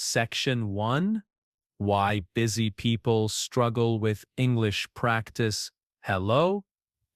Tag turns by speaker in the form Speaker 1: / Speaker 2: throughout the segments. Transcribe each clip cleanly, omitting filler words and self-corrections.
Speaker 1: Section 1. Why busy people struggle with English practice. Hello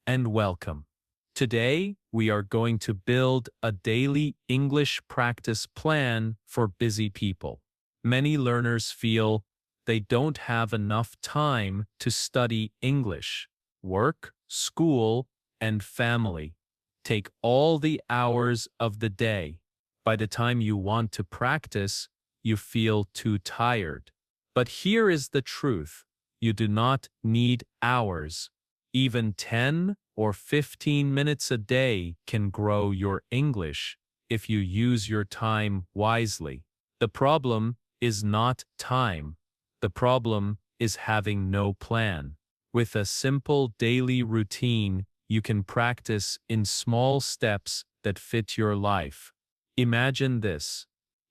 Speaker 1: and welcome. Today, we are going to build a daily English practice plan for busy people. Many learners feel they don't have enough time to study English. Work, school, and family take all the hours of the day. By the time you want to practice, you feel too tired. But here is the truth. You do not need hours. Even 10 or 15 minutes a day can grow your English if you use your time wisely. The problem is not time. The problem is having no plan. With a simple daily routine, you can practice in small steps that fit your life. Imagine this.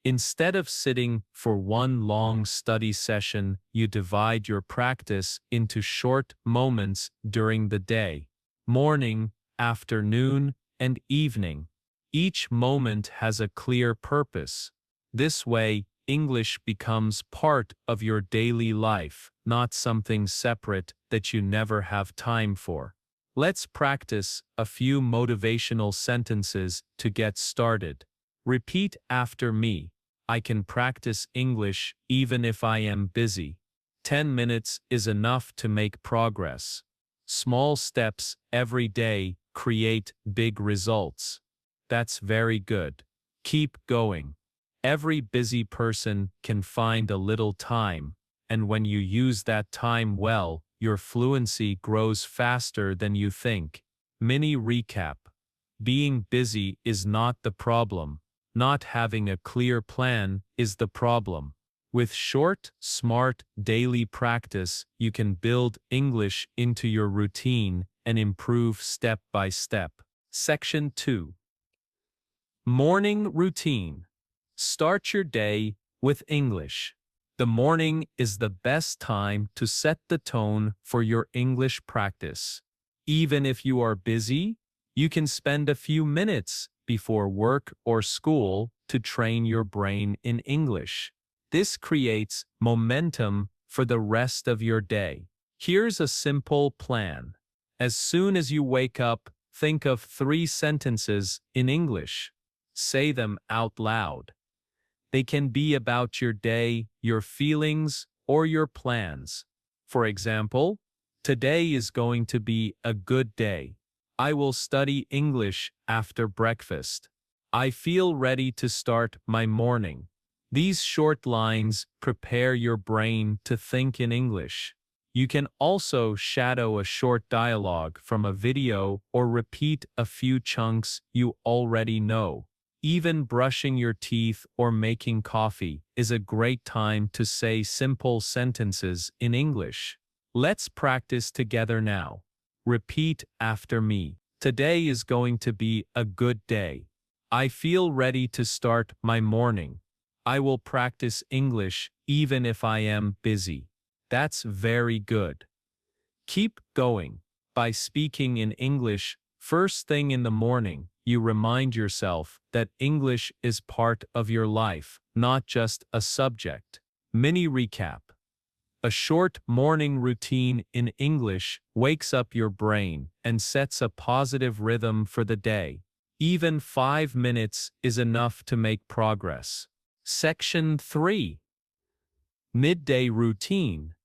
Speaker 1: Instead of sitting for one long study session, you divide your practice into short moments during the day. Morning, afternoon, and evening. Each moment has a clear purpose. This way, English becomes part of your daily life, not something separate that you never have time for. Let's practice a few motivational sentences to get started. Repeat after me. I can practice English even if I am busy. 10 minutes is enough to make progress. Small steps every day create big results. That's very good. Keep going. Every busy person can find a little time, and when you use that time well, your fluency grows faster than you think. Mini recap. Being busy is not the problem. Not having a clear plan is the problem. With short, smart, daily practice, you can build English into your routine and improve step by step. Section 2. Morning routine. Start your day with English. The morning is the best time to set the tone for your English practice. Even if you are busy, you can spend a few minutes before work or school to train your brain in English. This creates momentum for the rest of your day. Here's a simple plan. As soon as you wake up, think of 3 sentences in English. Say them out loud. They can be about your day, your feelings, or your plans. For example, today is going to be a good day. I will study English after breakfast. I feel ready to start my morning. These short lines prepare your brain to think in English. You can also shadow a short dialogue from a video or repeat a few chunks you already know. Even brushing your teeth or making coffee is a great time to say simple sentences in English. Let's practice together now. Repeat after me. Today is going to be a good day. I feel ready to start my morning. I will practice English even if I am busy. That's very good. Keep going. By speaking in English first thing in the morning, you remind yourself that English is part of your life, not just a subject. Mini recap. A short morning routine in English wakes up your brain and sets a positive rhythm for the day. Even 5 minutes is enough to make progress. Section 3. Midday routine.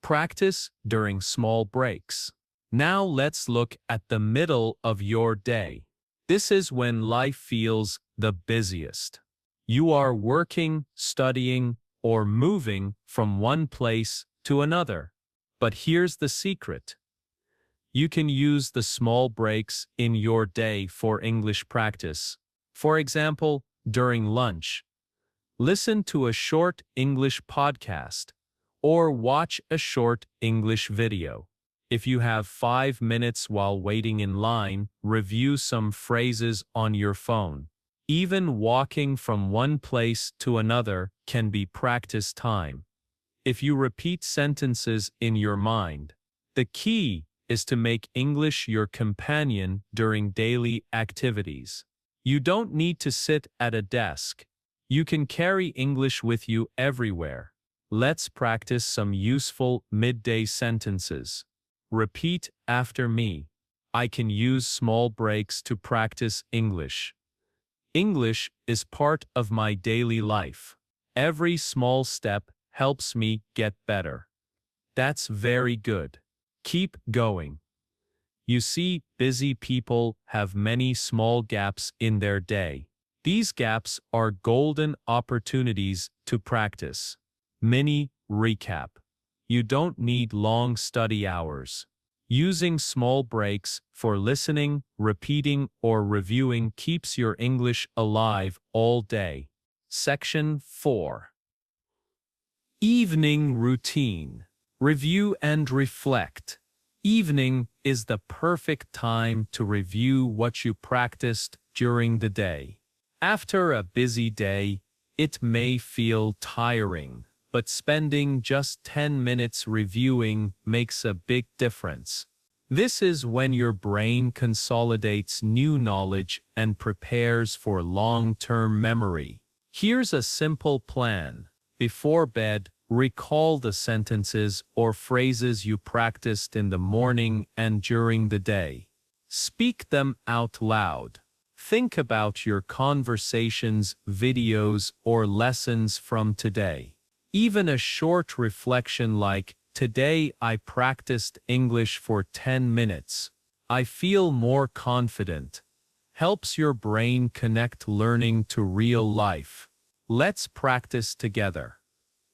Speaker 1: Practice during small breaks. Now let's look at the middle of your day. This is when life feels the busiest. You are working, studying, or moving from one place to another. But here's the secret. You can use the small breaks in your day for English practice. For example, during lunch, listen to a short English podcast or watch a short English video. If you have 5 minutes while waiting in line, review some phrases on your phone. Even walking from one place to another can be practice time. If you repeat sentences in your mind, the key is to make English your companion during daily activities. You don't need to sit at a desk. You can carry English with you everywhere. Let's practice some useful midday sentences. Repeat after me. I can use small breaks to practice English. English is part of my daily life. Every small step helps me get better. That's very good. Keep going. You see, busy people have many small gaps in their day. These gaps are golden opportunities to practice. Mini recap. You don't need long study hours. Using small breaks for listening, repeating, or reviewing keeps your English alive all day. Section 4. Evening routine. Review and reflect. Evening is the perfect time to review what you practiced during the day. After a busy day, it may feel tiring, but spending just 10 minutes reviewing makes a big difference. This is when your brain consolidates new knowledge and prepares for long-term memory. Here's a simple plan. Before bed, recall the sentences or phrases you practiced in the morning and during the day. Speak them out loud. Think about your conversations, videos, or lessons from today. Even a short reflection like, "Today I practiced English for 10 minutes. I feel more confident," helps your brain connect learning to real life. Let's practice together.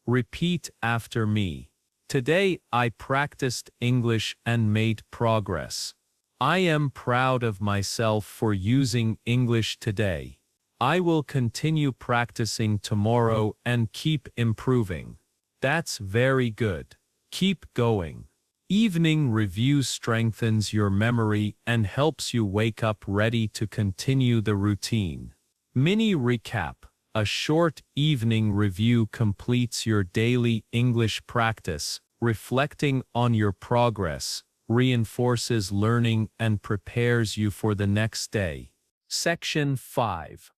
Speaker 1: Repeat after me. Today I practiced English and made progress. I am proud of myself for using English today. I will continue practicing tomorrow and keep improving. That's very good. Keep going. Evening review strengthens your memory and helps you wake up ready to continue the routine. Mini recap. A short evening review completes your daily English practice, reflecting on your progress, reinforces learning and prepares you for the next day. Section 5.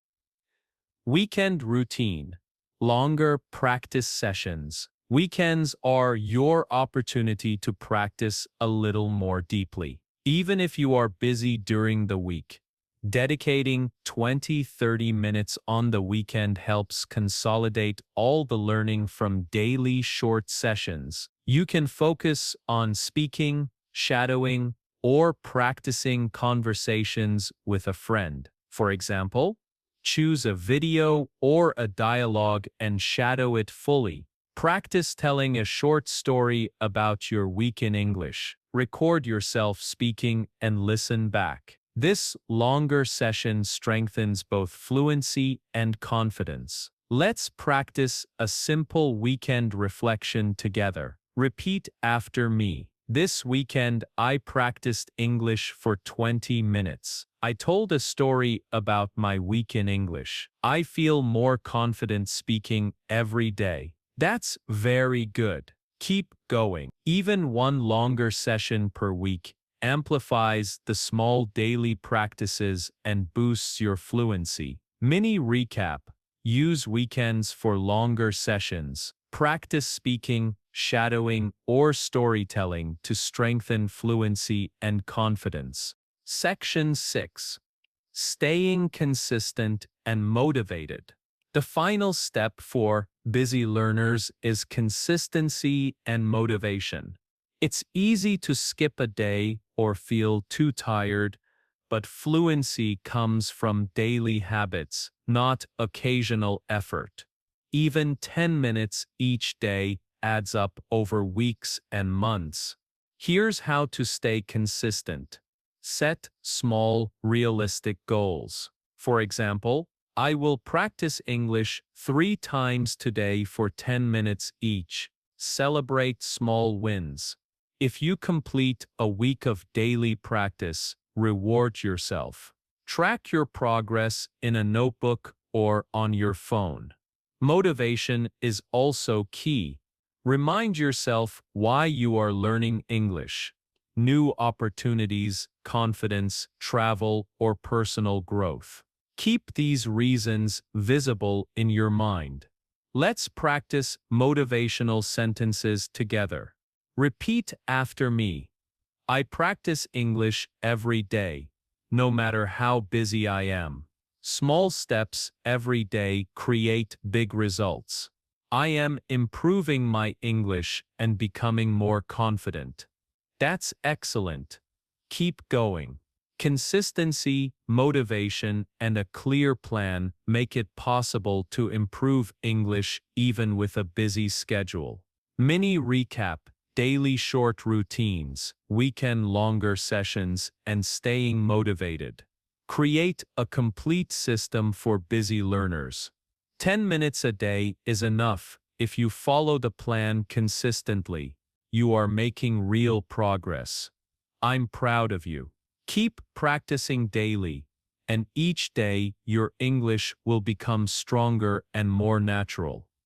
Speaker 1: Weekend routine. Longer practice sessions. Weekends are your opportunity to practice a little more deeply. Even if you are busy during the week, dedicating 20-30 minutes on the weekend helps consolidate all the learning from daily short sessions. You can focus on speaking, shadowing, or practicing conversations with a friend. For example, choose a video or a dialogue and shadow it fully. Practice telling a short story about your week in English. Record yourself speaking and listen back. This longer session strengthens both fluency and confidence. Let's practice a simple weekend reflection together. Repeat after me. This weekend, I practiced English for 20 minutes. I told a story about my week in English. I feel more confident speaking every day. That's very good. Keep going. Even one longer session per week amplifies the small daily practices and boosts your fluency. Mini recap. Use weekends for longer sessions. Practice speaking, shadowing, or storytelling to strengthen fluency and confidence. Section 6. Staying consistent and motivated. The final step for busy learners is consistency and motivation. It's easy to skip a day or feel too tired, but fluency comes from daily habits, not occasional effort. Even 10 minutes each day adds up over weeks and months. Here's how to stay consistent. Set small, realistic goals. For example, I will practice English 3 times today for 10 minutes each. Celebrate small wins. If you complete a week of daily practice, reward yourself. Track your progress in a notebook or on your phone. Motivation is also key. Remind yourself why you are learning English. New opportunities, confidence, travel, or personal growth. Keep these reasons visible in your mind. Let's practice motivational sentences together. Repeat after me. I practice English every day, no matter how busy I am. Small steps every day create big results. I am improving my English and becoming more confident. That's excellent. Keep going. Consistency, motivation, and a clear plan make it possible to improve English even with a busy schedule. Mini recap, daily short routines, weekend longer sessions, and staying motivated. Create a complete system for busy learners. 10 minutes a day is enough if you follow the plan consistently. You are making real progress. I'm proud of you. Keep practicing daily, and each day your English will become stronger and more natural.